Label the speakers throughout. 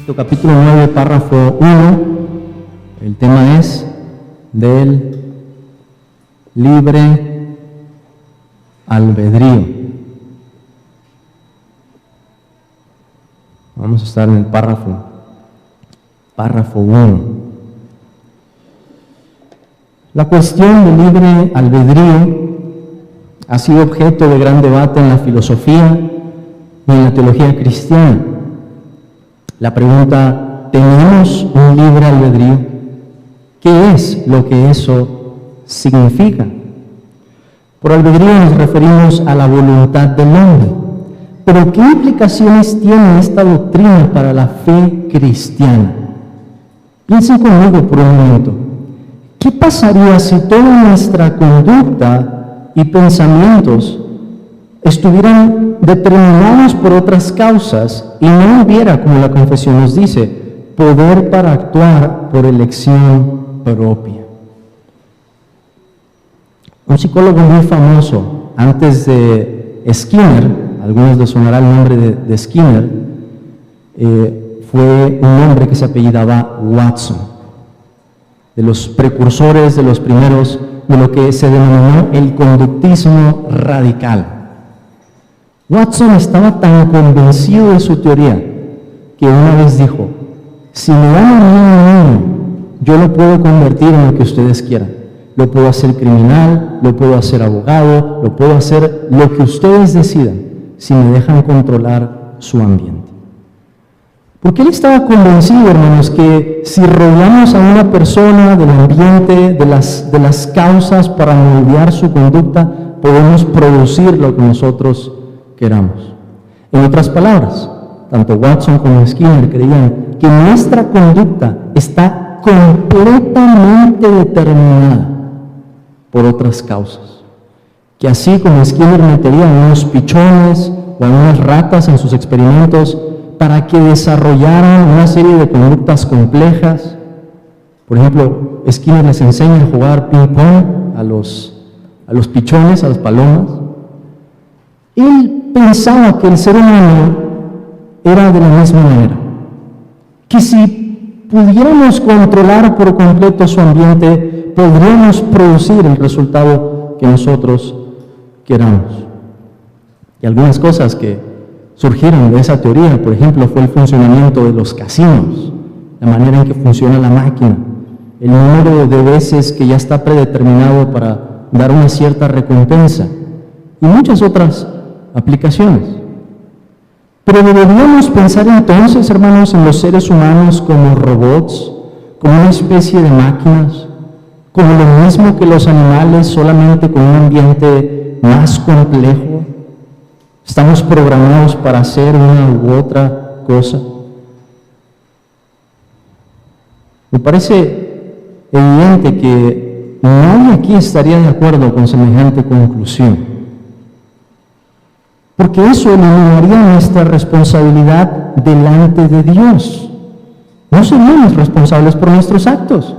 Speaker 1: Capítulo 9, párrafo 1, el tema es del libre albedrío. Vamos a estar en el párrafo 1. La cuestión del libre albedrío ha sido objeto de gran debate en la filosofía y en la teología cristiana. La pregunta, ¿tenemos un libre albedrío? ¿Qué es lo que eso significa? Por albedrío nos referimos a la voluntad del hombre. Pero ¿qué implicaciones tiene esta doctrina para la fe cristiana? Piensen conmigo por un momento. ¿Qué pasaría si toda nuestra conducta y pensamientos estuvieran determinados por otras causas y no hubiera, como la confesión nos dice, poder para actuar por elección propia? Un psicólogo muy famoso, antes de Skinner, algunos les sonará el nombre de Skinner, fue un hombre que se apellidaba Watson, de los precursores, de los primeros, de lo que se denominó el conductismo radical. Watson estaba tan convencido de su teoría que una vez dijo, si me dan a mí un niño, yo lo puedo convertir en lo que ustedes quieran. Lo puedo hacer criminal, lo puedo hacer abogado, lo puedo hacer lo que ustedes decidan, si me dejan controlar su ambiente. Porque él estaba convencido, hermanos, que si rodeamos a una persona del ambiente, de las causas para moldear su conducta, podemos producir lo que nosotros queramos. En otras palabras, tanto Watson como Skinner creían que nuestra conducta está completamente determinada por otras causas. Que así como Skinner metería a unos pichones o a unas ratas en sus experimentos para que desarrollaran una serie de conductas complejas. Por ejemplo, Skinner les enseña a jugar ping-pong a los pichones, a las palomas. Él pensaba que el ser humano era de la misma manera, que si pudiéramos controlar por completo su ambiente, podríamos producir el resultado que nosotros queramos. Y algunas cosas que surgieron de esa teoría, por ejemplo, fue el funcionamiento de los casinos, la manera en que funciona la máquina, el número de veces que ya está predeterminado para dar una cierta recompensa y muchas otras aplicaciones. Pero deberíamos pensar entonces, hermanos, en los seres humanos como robots, como una especie de máquinas, como lo mismo que los animales, solamente con un ambiente más complejo. ¿Estamos programados para hacer una u otra cosa? Me parece evidente que nadie aquí estaría de acuerdo con semejante conclusión, porque eso eliminaría nuestra responsabilidad delante de Dios. No seríamos responsables por nuestros actos.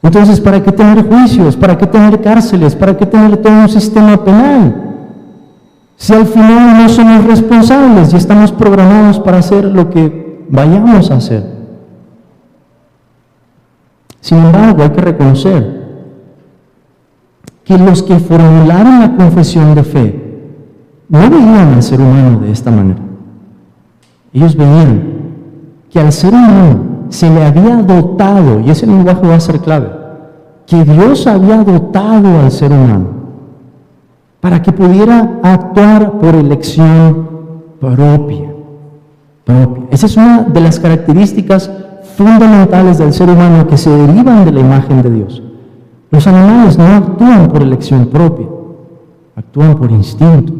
Speaker 1: Entonces, ¿para qué tener juicios? ¿Para qué tener cárceles? ¿Para qué tener todo un sistema penal? Si al final no somos responsables y estamos programados para hacer lo que vayamos a hacer. Sin embargo, hay que reconocer que los que formularon la confesión de fe no veían al ser humano de esta manera. Ellos veían que al ser humano se le había dotado, y ese lenguaje va a ser clave, que Dios había dotado al ser humano para que pudiera actuar por elección propia. Esa es una de las características fundamentales del ser humano que se derivan de la imagen de Dios. Los animales no actúan por elección propia, actúan por instinto.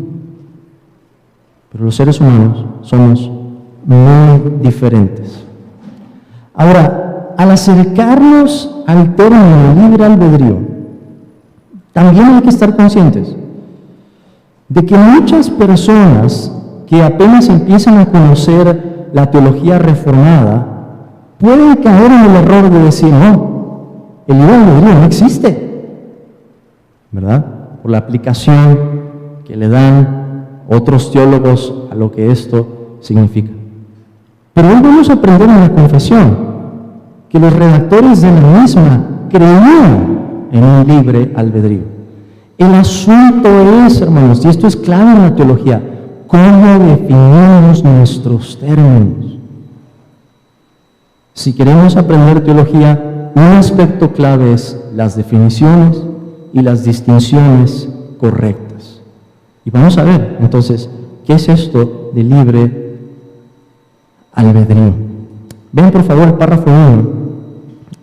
Speaker 1: Pero los seres humanos somos muy diferentes. Ahora, al acercarnos al término libre albedrío, también hay que estar conscientes de que muchas personas que apenas empiezan a conocer la teología reformada pueden caer en el error de decir, no, el libre albedrío no existe, ¿verdad? Por la aplicación que le dan otros teólogos a lo que esto significa. Pero hoy vamos a aprender en la confesión que los redactores de la misma creían en un libre albedrío. El asunto es, hermanos, y esto es clave en la teología, cómo definimos nuestros términos. Si queremos aprender teología, un aspecto clave es las definiciones y las distinciones correctas. Y vamos a ver, entonces, ¿qué es esto de libre albedrío? Vean por favor el párrafo 1.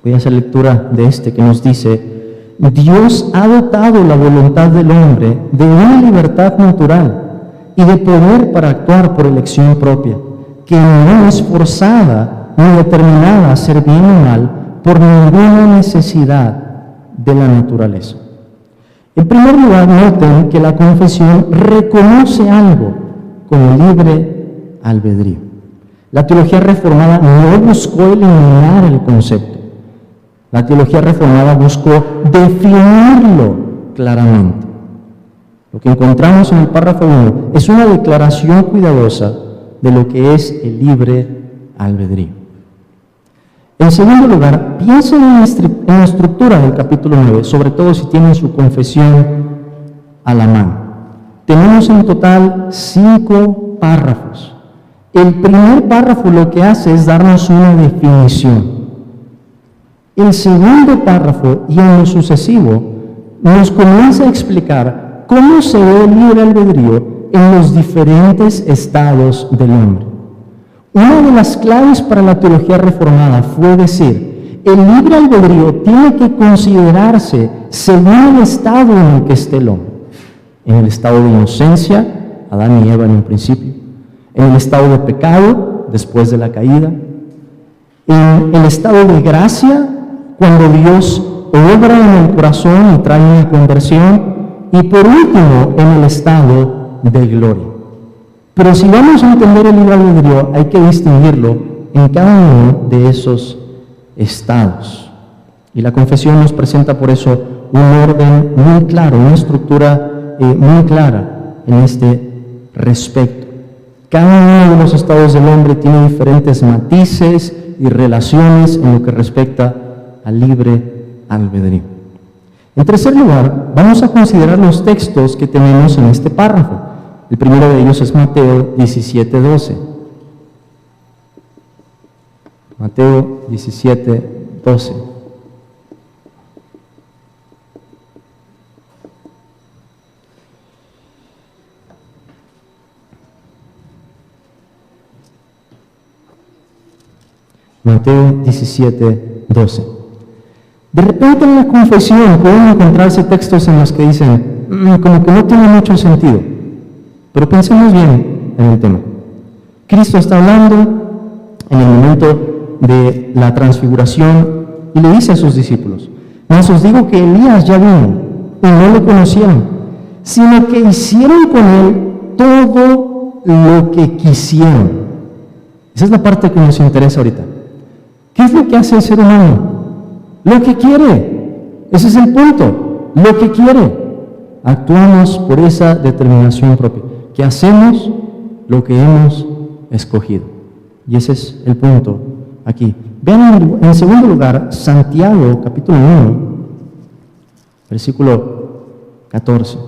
Speaker 1: Voy a hacer lectura de este que nos dice: Dios ha dotado la voluntad del hombre de una libertad natural y de poder para actuar por elección propia, que no es forzada ni determinada a hacer bien o mal por ninguna necesidad de la naturaleza. En primer lugar, noten que la confesión reconoce algo como libre albedrío. La teología reformada no buscó eliminar el concepto. La teología reformada buscó definirlo claramente. Lo que encontramos en el párrafo 1 es una declaración cuidadosa de lo que es el libre albedrío. En segundo lugar, piensen en la estructura del capítulo 9, sobre todo si tienen su confesión a la mano. Tenemos en total 5 párrafos. El primer párrafo lo que hace es darnos una definición. El segundo párrafo y en lo sucesivo nos comienza a explicar cómo se ve el libre albedrío en los diferentes estados del hombre. Una de las claves para la teología reformada fue decir, el libre albedrío tiene que considerarse según el estado en el que esté el hombre. En el estado de inocencia, Adán y Eva en un principio. En el estado de pecado, después de la caída. En el estado de gracia, cuando Dios obra en el corazón y trae una conversión. Y por último, en el estado de gloria. Pero si vamos a entender el libre albedrío, hay que distinguirlo en cada uno de esos estados. Y la confesión nos presenta por eso un orden muy claro, una estructura muy clara en este respecto. Cada uno de los estados del hombre tiene diferentes matices y relaciones en lo que respecta al libre albedrío. En tercer lugar, vamos a considerar los textos que tenemos en este párrafo. El primero de ellos es Mateo 17:12. Mateo 17:12. Mateo 17:12. De repente en la confesión pueden encontrarse textos en los que dicen, como que no tiene mucho sentido. Pero pensemos bien en el tema. Cristo está hablando en el momento de la transfiguración y le dice a sus discípulos, mas os digo que Elías ya vino y no lo conocieron, sino que hicieron con él todo lo que quisieron. Esa es la parte que nos interesa ahorita. ¿Qué es lo que hace el ser humano? Lo que quiere. Ese es el punto. Lo que quiere. Actuamos por esa determinación propia. Que hacemos lo que hemos escogido. Y ese es el punto aquí. Vean en segundo lugar, Santiago, capítulo 1, versículo 14.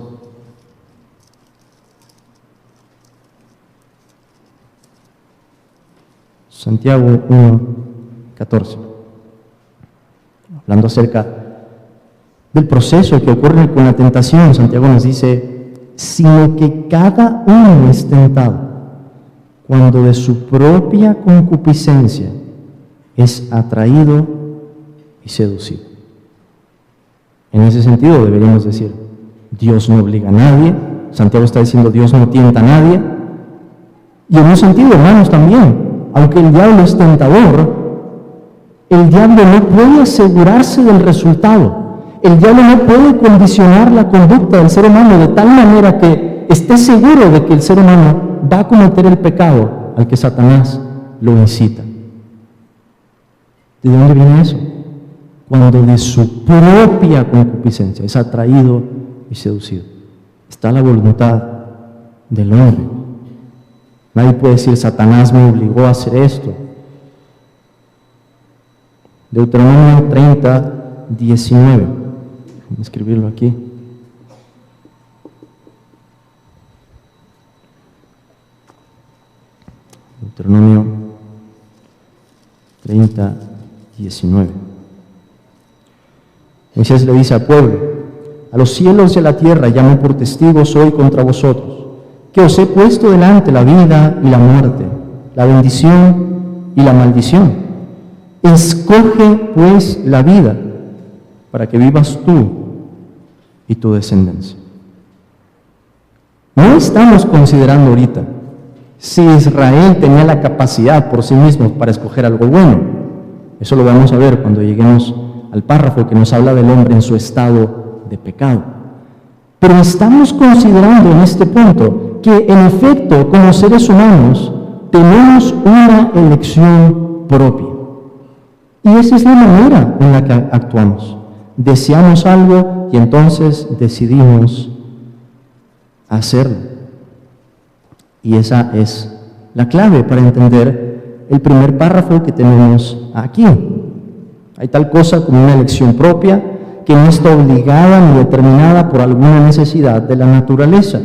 Speaker 1: Santiago 1, 14. Hablando acerca del proceso que ocurre con la tentación, Santiago nos dice, sino que cada uno es tentado cuando de su propia concupiscencia es atraído y seducido. En ese sentido deberíamos decir, Dios no obliga a nadie. Santiago está diciendo, Dios no tienta a nadie. Y en un sentido, hermanos, también, aunque el diablo es tentador, el diablo no puede asegurarse del resultado. El diablo no puede condicionar la conducta del ser humano de tal manera que esté seguro de que el ser humano va a cometer el pecado al que Satanás lo incita. ¿De dónde viene eso? Cuando de su propia concupiscencia es atraído y seducido. Está la voluntad del hombre. Nadie puede decir, Satanás me obligó a hacer esto. Deuteronomio 30, 19. Vamos a escribirlo aquí. Deuteronomio 30, 19. Moisés le dice al pueblo: a los cielos y a la tierra llamo por testigos hoy contra vosotros, que os he puesto delante la vida y la muerte, la bendición y la maldición. Escoge pues la vida, para que vivas tú y tu descendencia. No estamos considerando ahorita si Israel tenía la capacidad por sí mismo para escoger algo bueno. Eso lo vamos a ver cuando lleguemos al párrafo que nos habla del hombre en su estado de pecado. Pero estamos considerando en este punto que en efecto, como seres humanos, tenemos una elección propia. Y esa es la manera en la que actuamos. Deseamos algo y entonces decidimos hacerlo. Y esa es la clave para entender el primer párrafo que tenemos aquí. Hay tal cosa como una elección propia que no está obligada ni determinada por alguna necesidad de la naturaleza.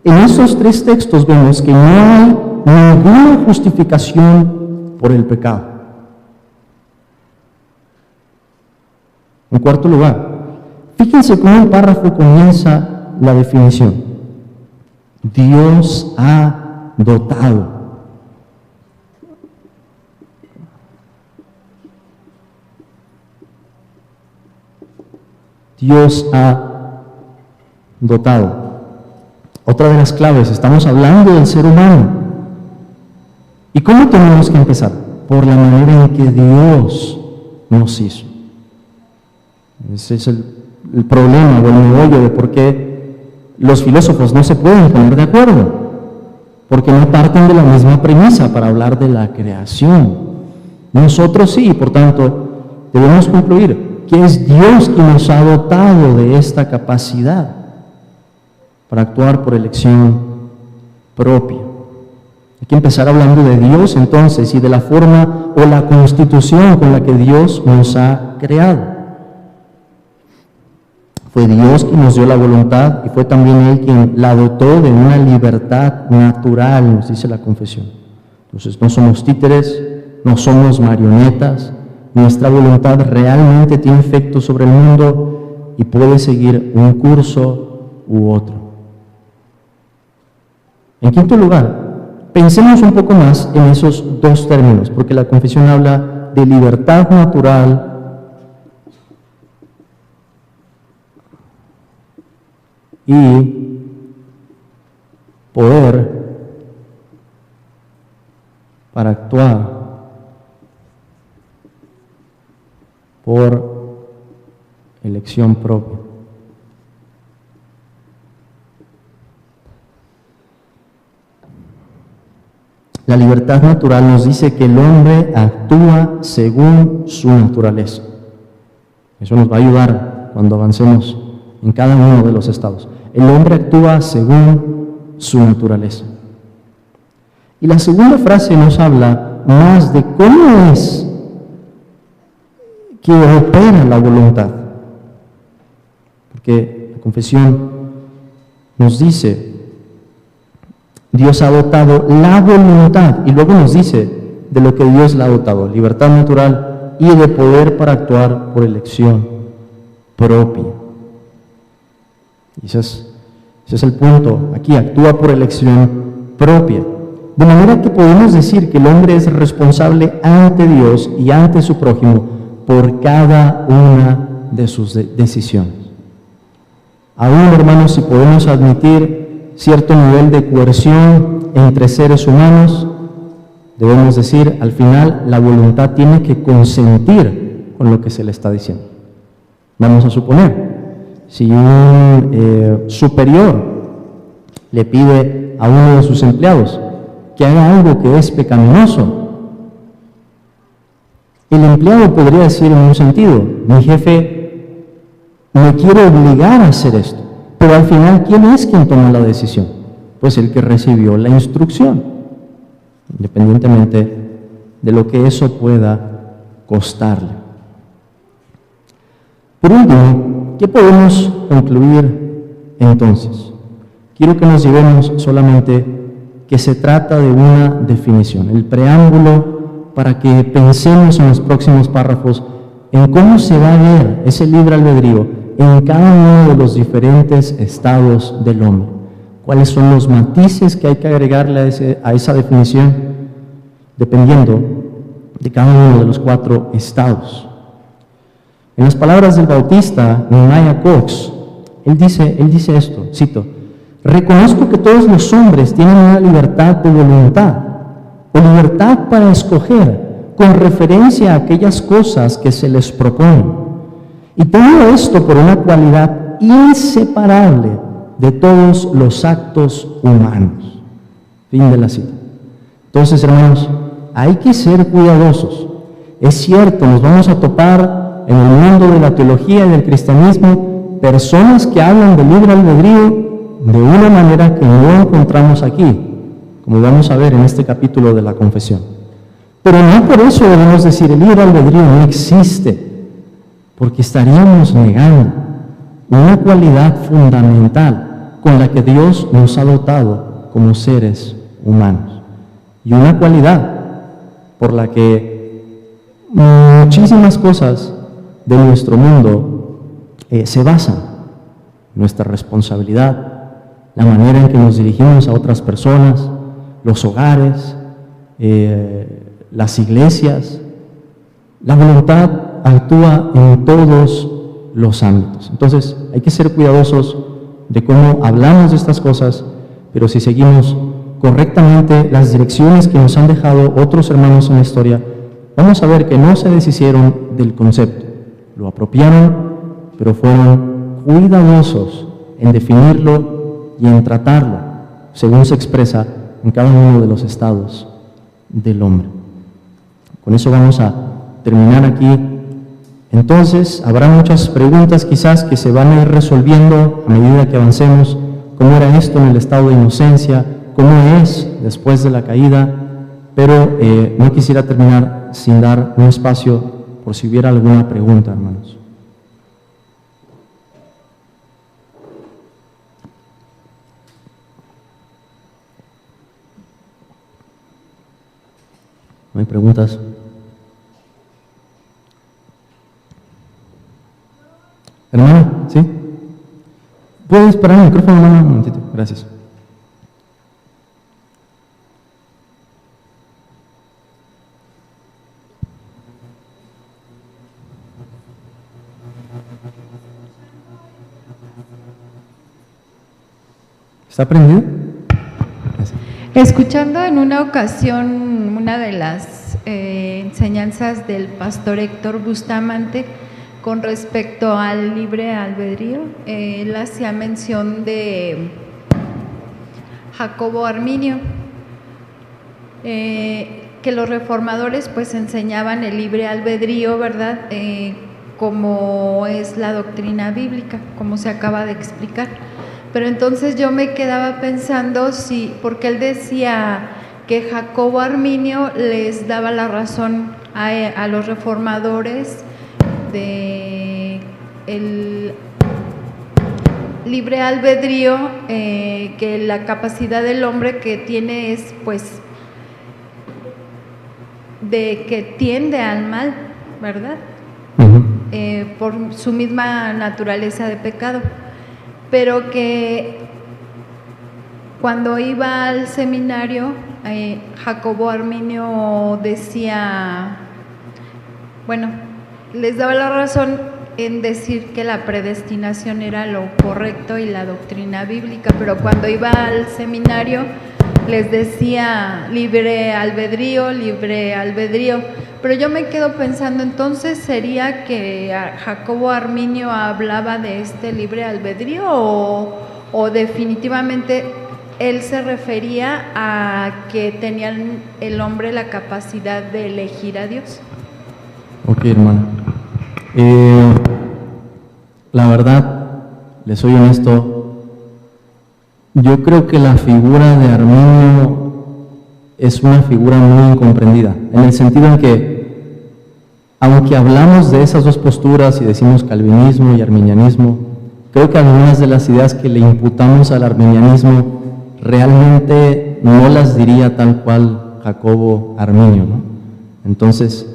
Speaker 1: En estos tres textos vemos que no hay ninguna justificación por el pecado. En cuarto lugar, fíjense cómo el párrafo comienza la definición. Dios ha dotado. Dios ha dotado. Otra de las claves, estamos hablando del ser humano. ¿Y cómo tenemos que empezar? Por la manera en que Dios nos hizo. Ese es el problema o el meollo de por qué los filósofos no se pueden poner de acuerdo, porque no parten de la misma premisa para hablar de la creación. Nosotros sí, por tanto, debemos concluir que es Dios quien nos ha dotado de esta capacidad para actuar por elección propia. Hay que empezar hablando de Dios entonces y de la forma o la constitución con la que Dios nos ha creado. Fue Dios quien nos dio la voluntad y fue también Él quien la dotó de una libertad natural, nos dice la confesión. Entonces no somos títeres, no somos marionetas, nuestra voluntad realmente tiene efecto sobre el mundo y puede seguir un curso u otro. En quinto lugar, pensemos un poco más en esos dos términos, porque la confesión habla de libertad natural y poder para actuar por elección propia. La libertad natural nos dice que el hombre actúa según su naturaleza. Eso nos va a ayudar cuando avancemos en cada uno de los estados. El hombre actúa según su naturaleza. Y la segunda frase nos habla más de cómo es que opera la voluntad. Porque la confesión nos dice, Dios ha dotado la voluntad, y luego nos dice de lo que Dios le ha dotado, libertad natural y de poder para actuar por elección propia. Y ese es el punto. Aquí actúa por elección propia. De manera que podemos decir que el hombre es responsable ante Dios y ante su prójimo por cada una de sus decisiones. Aún, hermanos, si podemos admitir cierto nivel de coerción entre seres humanos, debemos decir, al final, la voluntad tiene que consentir con lo que se le está diciendo. Vamos a suponer, si un superior le pide a uno de sus empleados que haga algo que es pecaminoso, el empleado podría decir en un sentido, mi jefe me quiere obligar a hacer esto, pero al final, ¿quién es quien toma la decisión? Pues el que recibió la instrucción. independientemente de lo que eso pueda costarle. Por último, ¿qué podemos concluir entonces? Quiero que nos llevemos solamente que se trata de una definición, el preámbulo para que pensemos en los próximos párrafos en cómo se va a ver ese libre albedrío en cada uno de los diferentes estados del hombre. ¿Cuáles son los matices que hay que agregarle a esa definición? Dependiendo de cada uno de los 4 estados. En las palabras del Bautista, Nehemiah Cox, él dice esto, cito: reconozco que todos los hombres tienen una libertad de voluntad, o libertad para escoger, con referencia a aquellas cosas que se les proponen. Y tengo esto por una cualidad inseparable de todos los actos humanos. Fin de la cita. Entonces, hermanos, hay que ser cuidadosos. Es cierto, nos vamos a topar en el mundo de la teología y del cristianismo personas que hablan de libre albedrío de una manera que no encontramos aquí, como vamos a ver en este capítulo de la confesión. Pero no por eso debemos decir el libre albedrío no existe, porque estaríamos negando una cualidad fundamental con la que Dios nos ha dotado como seres humanos, y una cualidad por la que muchísimas cosas de nuestro mundo se basan: nuestra responsabilidad, la manera en que nos dirigimos a otras personas, los hogares, las iglesias. La voluntad actúa en todos los ámbitos. Entonces, hay que ser cuidadosos de cómo hablamos de estas cosas, pero si seguimos correctamente las direcciones que nos han dejado otros hermanos en la historia, vamos a ver que no se deshicieron del concepto, lo apropiaron, pero fueron cuidadosos en definirlo y en tratarlo, según se expresa en cada uno de los estados del hombre. Con eso vamos a terminar aquí. Entonces, habrá muchas preguntas quizás que se van a ir resolviendo a medida que avancemos. ¿Cómo era esto en el estado de inocencia? ¿Cómo es después de la caída? Pero no quisiera terminar sin dar un espacio por si hubiera alguna pregunta, hermanos. ¿No hay preguntas? Hermana, ¿sí? ¿Puedes esperar el micrófono, hermana? Un momentito, gracias. ¿Está prendido? Gracias.
Speaker 2: Escuchando en una ocasión una de las enseñanzas del pastor Héctor Bustamante con respecto al libre albedrío, él hacía mención de Jacobo Arminio, que los reformadores pues enseñaban el libre albedrío, ¿verdad? Como es la doctrina bíblica, como se acaba de explicar. Pero entonces yo me quedaba pensando porque él decía que Jacobo Arminio les daba la razón a los reformadores de el libre albedrío, que la capacidad del hombre que tiene es pues de que tiende al mal, ¿verdad? Por su misma naturaleza de pecado. Pero que cuando iba al seminario, Jacobo Arminio decía, bueno, les daba la razón en decir que la predestinación era lo correcto y la doctrina bíblica, pero cuando iba al seminario les decía libre albedrío, libre albedrío. Pero yo me quedo pensando, entonces, ¿sería que Jacobo Arminio hablaba de este libre albedrío o definitivamente él se refería a que tenía el hombre la capacidad de elegir a Dios?
Speaker 1: Ok, hermana. La verdad, les soy honesto, yo creo que la figura de Arminio es una figura muy incomprendida, en el sentido en que, aunque hablamos de esas dos posturas y decimos calvinismo y arminianismo, creo que algunas de las ideas que le imputamos al arminianismo realmente no las diría tal cual Jacobo Arminio, ¿no? Entonces,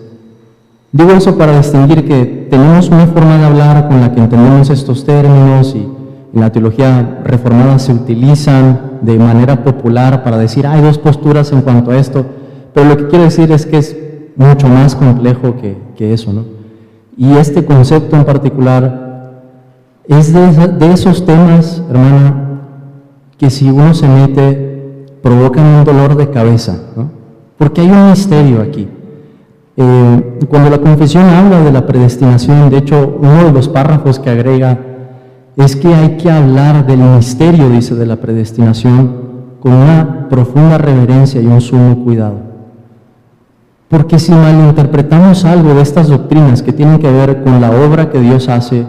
Speaker 1: digo eso para distinguir que tenemos una forma de hablar con la que entendemos estos términos y en la teología reformada se utilizan de manera popular para decir hay dos posturas en cuanto a esto, pero lo que quiero decir es que es mucho más complejo que eso, ¿no? Y este concepto en particular es de esos temas, hermana, que si uno se mete provocan un dolor de cabeza, ¿no? Porque hay un misterio aquí. Cuando la confesión habla de la predestinación, de hecho, uno de los párrafos que agrega es que hay que hablar del misterio, dice, de la predestinación con una profunda reverencia y un sumo cuidado. Porque si malinterpretamos algo de estas doctrinas que tienen que ver con la obra que Dios hace,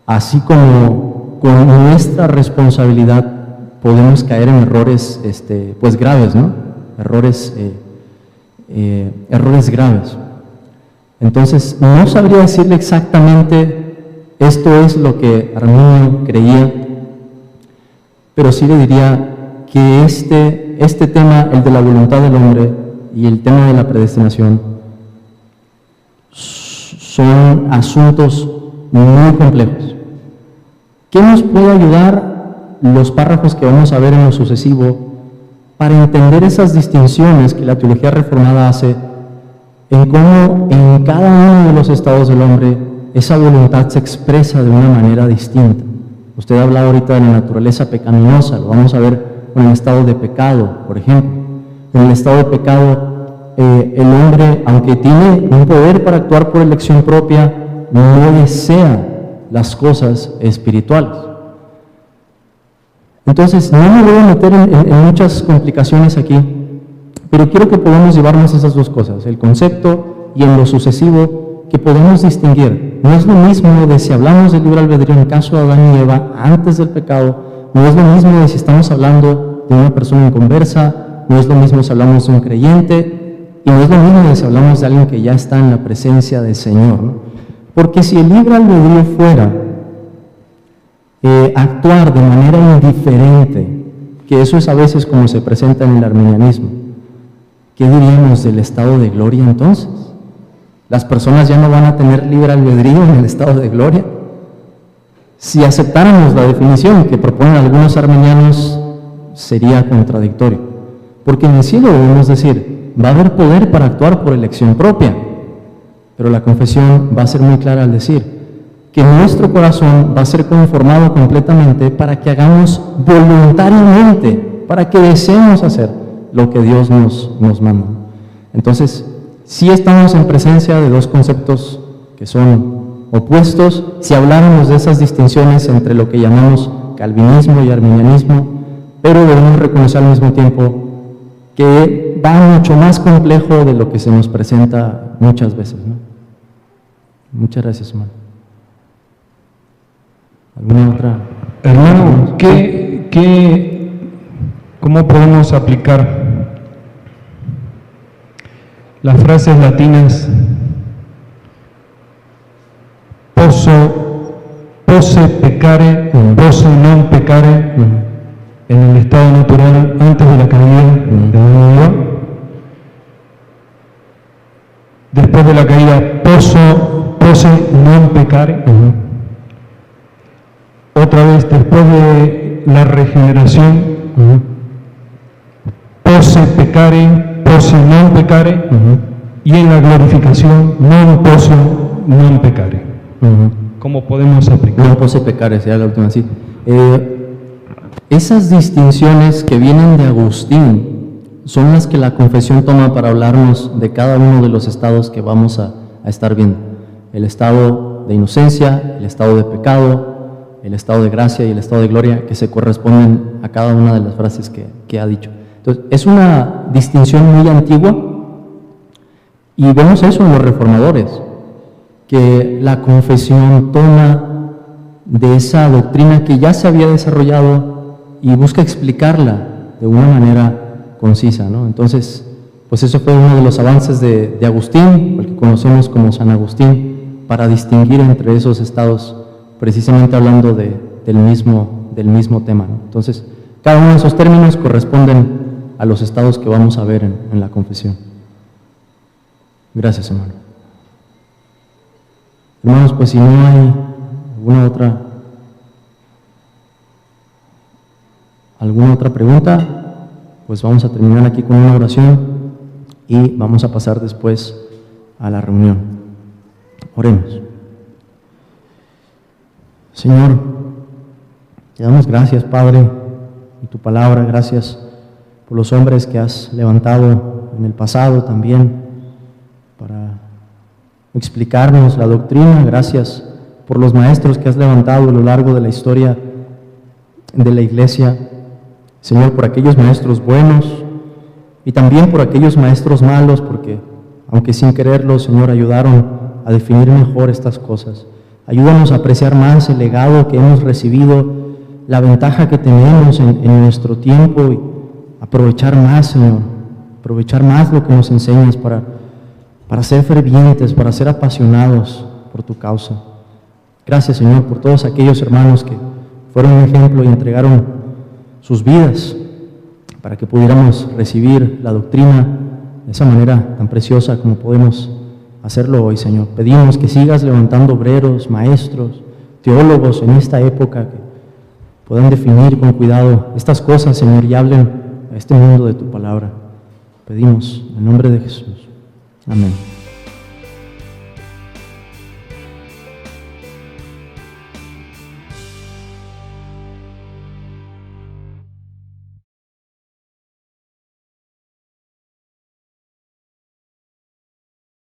Speaker 1: así como con nuestra responsabilidad, podemos caer en errores pues graves, ¿no? Errores graves. Entonces, no sabría decirle exactamente esto es lo que Arminio creía, pero sí le diría que este tema, el de la voluntad del hombre y el tema de la predestinación, son asuntos muy complejos. ¿Qué nos puede ayudar los párrafos que vamos a ver en lo sucesivo para entender esas distinciones que la teología reformada hace en cómo en cada uno de los estados del hombre esa voluntad se expresa de una manera distinta? Usted ha hablado ahorita de la naturaleza pecaminosa, lo vamos a ver con el estado de pecado, por ejemplo. En el estado de pecado, el hombre, aunque tiene un poder para actuar por elección propia, no desea las cosas espirituales. Entonces, no me voy a meter en muchas complicaciones aquí, pero quiero que podamos llevarnos esas dos cosas, el concepto y en lo sucesivo, que podemos distinguir. No es lo mismo de si hablamos del libre albedrío en el caso de Adán y Eva antes del pecado, no es lo mismo de si estamos hablando de una persona inconversa, no es lo mismo si hablamos de un creyente, y no es lo mismo de si hablamos de alguien que ya está en la presencia del Señor, ¿no? Porque si el libre albedrío fuera actuar de manera indiferente, que eso es a veces como se presenta en el arminianismo, ¿qué diríamos del estado de gloria entonces? ¿Las personas ya no van a tener libre albedrío en el estado de gloria? Si aceptáramos la definición que proponen algunos arminianos, sería contradictorio. Porque en el cielo debemos decir, va a haber poder para actuar por elección propia, pero la confesión va a ser muy clara al decir que nuestro corazón va a ser conformado completamente para que hagamos voluntariamente, para que deseemos hacer lo que Dios nos manda. Entonces, sí estamos en presencia de dos conceptos que son opuestos. Si habláramos de esas distinciones entre lo que llamamos calvinismo y arminianismo, pero debemos reconocer al mismo tiempo que va mucho más complejo de lo que se nos presenta muchas veces, ¿no? Muchas gracias, hermano. ¿Alguna otra?
Speaker 3: Hermano, ¿cómo podemos aplicar las frases latinas posse peccare, posse non peccare, en el estado natural antes de la caída de Adán y Eva? Después de la caída, posse non peccare. Otra vez, después de la regeneración, posse peccare, posse non peccare, y en la glorificación, non posso non peccare. ¿Cómo podemos aplicar?
Speaker 1: Non posse peccare, sería la última, sí. Esas distinciones que vienen de Agustín son las que la confesión toma para hablarnos de cada uno de los estados que vamos a estar viendo. El estado de inocencia, el estado de pecado, el estado de gracia y el estado de gloria, que se corresponden a cada una de las frases que ha dicho. Entonces, es una distinción muy antigua y vemos eso en los reformadores, que la confesión toma de esa doctrina que ya se había desarrollado y busca explicarla de una manera concisa, ¿no? Entonces, pues eso fue uno de los avances de Agustín, el que conocemos como San Agustín, para distinguir entre esos estados, precisamente hablando del mismo tema, ¿no? Entonces, cada uno de esos términos corresponden a los estados que vamos a ver en la confesión. Gracias, hermano. Hermanos, pues si no hay alguna otra pregunta, pues vamos a terminar aquí con una oración y vamos a pasar después a la reunión. Oremos. Señor, te damos gracias, Padre, y tu palabra, gracias por los hombres que has levantado en el pasado también para explicarnos la doctrina, gracias por los maestros que has levantado a lo largo de la historia de la Iglesia, Señor, por aquellos maestros buenos y también por aquellos maestros malos, porque aunque sin quererlo, Señor, ayudaron a definir mejor estas cosas. Ayúdanos a apreciar más el legado que hemos recibido, la ventaja que tenemos en nuestro tiempo y aprovechar más, Señor, aprovechar más lo que nos enseñas para ser fervientes, para ser apasionados por tu causa. Gracias, Señor, por todos aquellos hermanos que fueron un ejemplo y entregaron sus vidas para que pudiéramos recibir la doctrina de esa manera tan preciosa como podemos hacerlo hoy, Señor. Pedimos que sigas levantando obreros, maestros, teólogos en esta época que puedan definir con cuidado estas cosas, Señor, y hablen a este mundo de tu palabra. Pedimos en el nombre de Jesús. Amén.